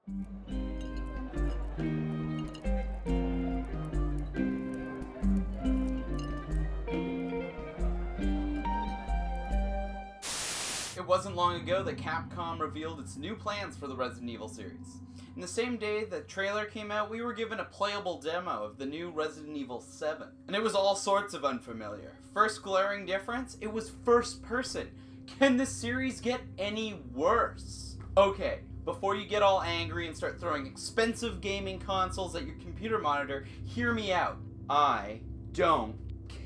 It wasn't long ago that Capcom revealed its new plans for the Resident Evil series. In the same day the trailer came out, we were given a playable demo of the new Resident Evil 7. And it was all sorts of unfamiliar. First glaring difference, it was first person. Can this series get any worse? Okay, before you get all angry and start throwing expensive gaming consoles at your computer monitor, hear me out. I don't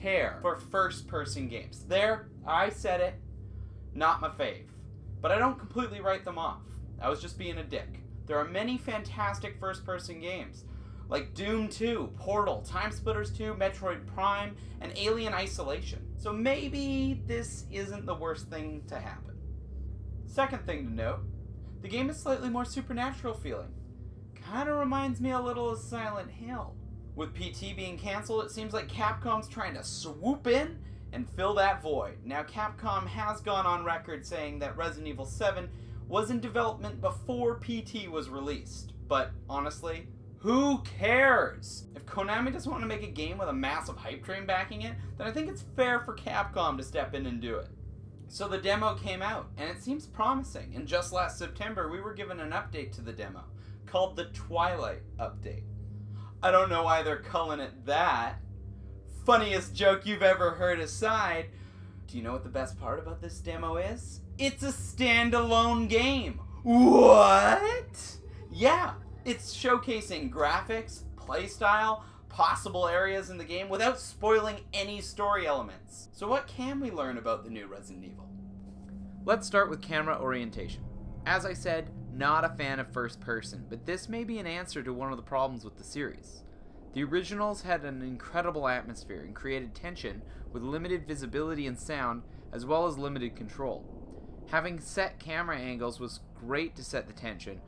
care for first person games. There, I said it. Not my fave. But I don't completely write them off. I was just being a dick. There are many fantastic first-person games, like Doom 2, Portal, Timesplitters 2, Metroid Prime, and Alien Isolation. So maybe this isn't the worst thing to happen. Second thing to note, the game is slightly more supernatural feeling. Kinda reminds me a little of Silent Hill. With PT being cancelled, it seems like Capcom's trying to swoop in and fill that void. Now, Capcom has gone on record saying that Resident Evil 7 was in development before PT was released. But honestly, who cares? If Konami doesn't want to make a game with a massive hype train backing it, then I think it's fair for Capcom to step in and do it. So the demo came out, and it seems promising. And just last September, we were given an update to the demo, called the Twilight Update. I don't know why they're calling it that. Funniest joke you've ever heard aside, do you know what the best part about this demo is? It's a standalone game. What? Yeah, it's showcasing graphics, playstyle, possible areas in the game without spoiling any story elements. So what can we learn about the new Resident Evil? Let's start with camera orientation. As I said, not a fan of first person, but this may be an answer to one of the problems with the series. The originals had an incredible atmosphere and created tension with limited visibility and sound, as well as limited control. Having set camera angles was great to set the tension,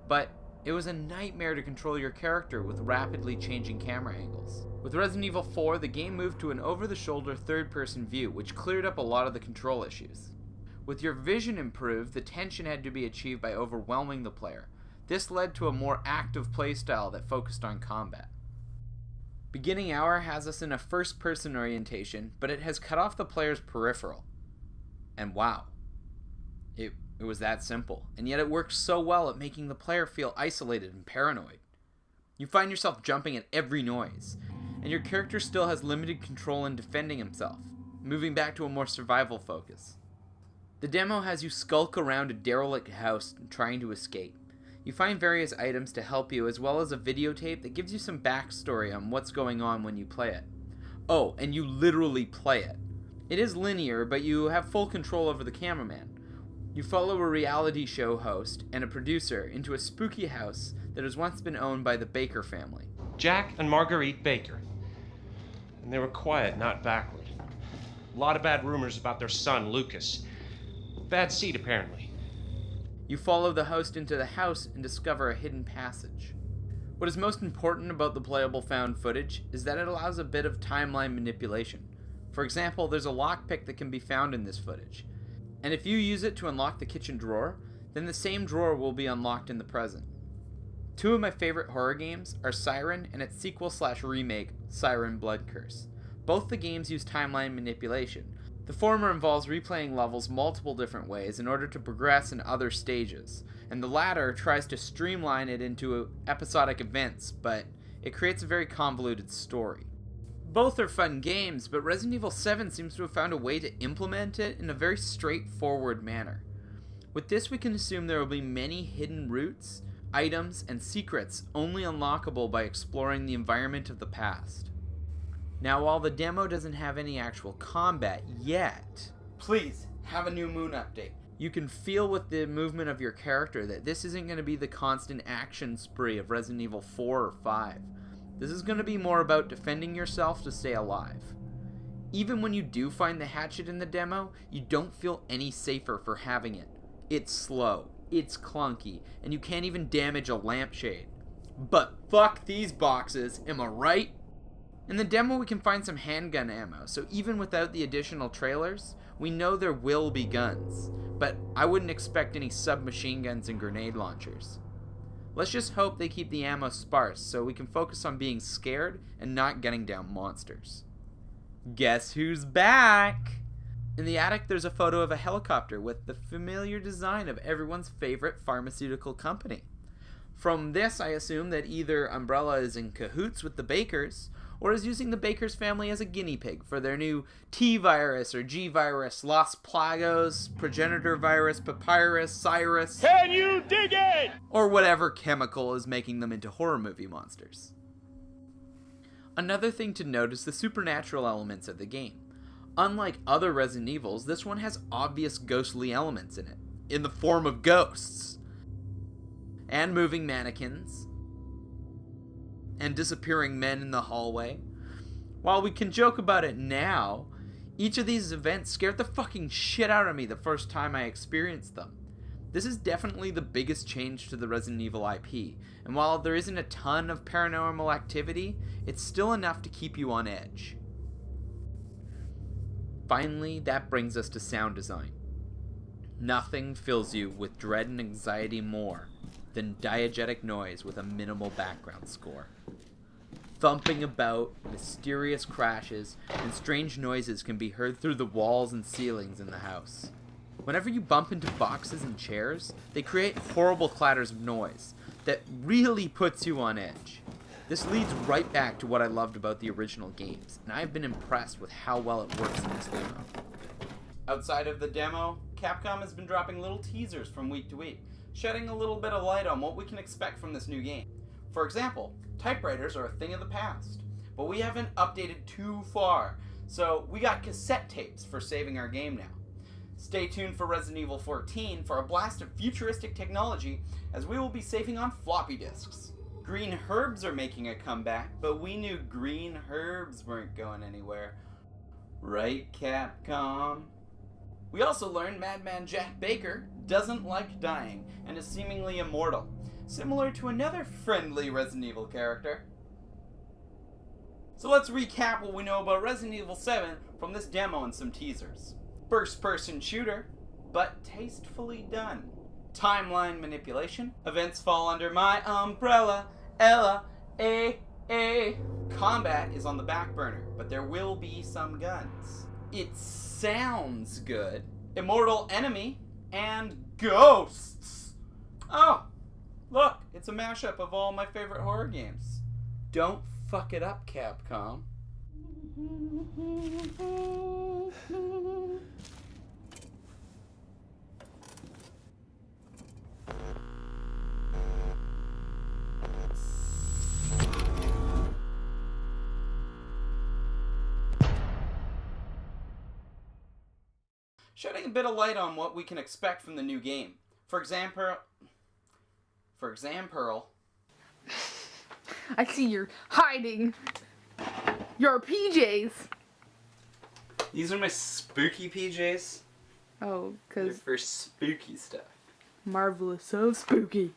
but it was a nightmare to control your character with rapidly changing camera angles. With Resident Evil 4, the game moved to an over-the-shoulder third-person view, which cleared up a lot of the control issues. With your vision improved, the tension had to be achieved by overwhelming the player. This led to a more active playstyle that focused on combat. Beginning Hour has us in a first-person orientation, but it has cut off the player's peripheral. And wow. It was that simple, and yet it works so well at making the player feel isolated and paranoid. You find yourself jumping at every noise, and your character still has limited control in defending himself, moving back to a more survival focus. The demo has you skulk around a derelict house trying to escape. You find various items to help you, as well as a videotape that gives you some backstory on what's going on when you play it. Oh, and you literally play it. It is linear, but you have full control over the cameraman. You follow a reality show host and a producer into a spooky house that has once been owned by the Baker family. Jack and Marguerite Baker. And they were quiet, not backward. A lot of bad rumors about their son, Lucas. Bad seed, apparently. You follow the host into the house and discover a hidden passage. What is most important about the playable found footage is that it allows a bit of timeline manipulation. For example, there's a lockpick that can be found in this footage. And if you use it to unlock the kitchen drawer, then the same drawer will be unlocked in the present. Two of my favorite horror games are Siren and its sequel/remake, Siren Blood Curse. Both the games use timeline manipulation. The former involves replaying levels multiple different ways in order to progress in other stages, and the latter tries to streamline it into episodic events, but it creates a very convoluted story. Both are fun games, but Resident Evil 7 seems to have found a way to implement it in a very straightforward manner. With this, we can assume there will be many hidden routes, items, and secrets only unlockable by exploring the environment of the past. Now, while the demo doesn't have any actual combat yet, please have a New Moon update. You can feel with the movement of your character that this isn't going to be the constant action spree of Resident Evil 4 or 5. This is going to be more about defending yourself to stay alive. Even when you do find the hatchet in the demo, you don't feel any safer for having it. It's slow, it's clunky, and you can't even damage a lampshade. But fuck these boxes, am I right? In the demo we can find some handgun ammo, so even without the additional trailers, we know there will be guns. But I wouldn't expect any submachine guns and grenade launchers. Let's just hope they keep the ammo sparse so we can focus on being scared and not gunning down monsters. Guess who's back? In the attic, there's a photo of a helicopter with the familiar design of everyone's favorite pharmaceutical company. From this, I assume that either Umbrella is in cahoots with the Bakers, or is using the Bakers family as a guinea pig for their new T-Virus or G-Virus, Los Plagos, Progenitor Virus, Papyrus, Cyrus... Can you dig it? Or whatever chemical is making them into horror movie monsters. Another thing to note is the supernatural elements of the game. Unlike other Resident Evils, this one has obvious ghostly elements in it, in the form of ghosts, and moving mannequins, and disappearing men in the hallway. While we can joke about it now, each of these events scared the fucking shit out of me the first time I experienced them. This is definitely the biggest change to the Resident Evil IP, and while there isn't a ton of paranormal activity, it's still enough to keep you on edge. Finally, that brings us to sound design. Nothing fills you with dread and anxiety more than diegetic noise with a minimal background score. Thumping about, mysterious crashes, and strange noises can be heard through the walls and ceilings in the house. Whenever you bump into boxes and chairs, they create horrible clatters of noise that really puts you on edge. This leads right back to what I loved about the original games, and I've been impressed with how well it works in this demo. Outside of the demo, Capcom has been dropping little teasers from week to week, shedding a little bit of light on what we can expect from this new game. For example, typewriters are a thing of the past, but we haven't updated too far, so we got cassette tapes for saving our game now. Stay tuned for Resident Evil 14 for a blast of futuristic technology, as we will be saving on floppy disks. Green herbs are making a comeback, but we knew green herbs weren't going anywhere. Right, Capcom? We also learned Madman Jack Baker doesn't like dying and is seemingly immortal, similar to another friendly Resident Evil character. So let's recap what we know about Resident Evil 7 from this demo and some teasers. First-person shooter, but tastefully done. Timeline manipulation. Events fall under my umbrella. Ella, Combat is on the back burner, but there will be some guns. It sounds good. Immortal enemy and ghosts. Oh, look, it's a mashup of all my favorite horror games. Don't fuck it up, Capcom. Shedding a bit of light on what we can expect from the new game. For example, I see you're hiding your PJs. These are my spooky PJs. Oh, They're because for spooky stuff. marvelous, so spooky.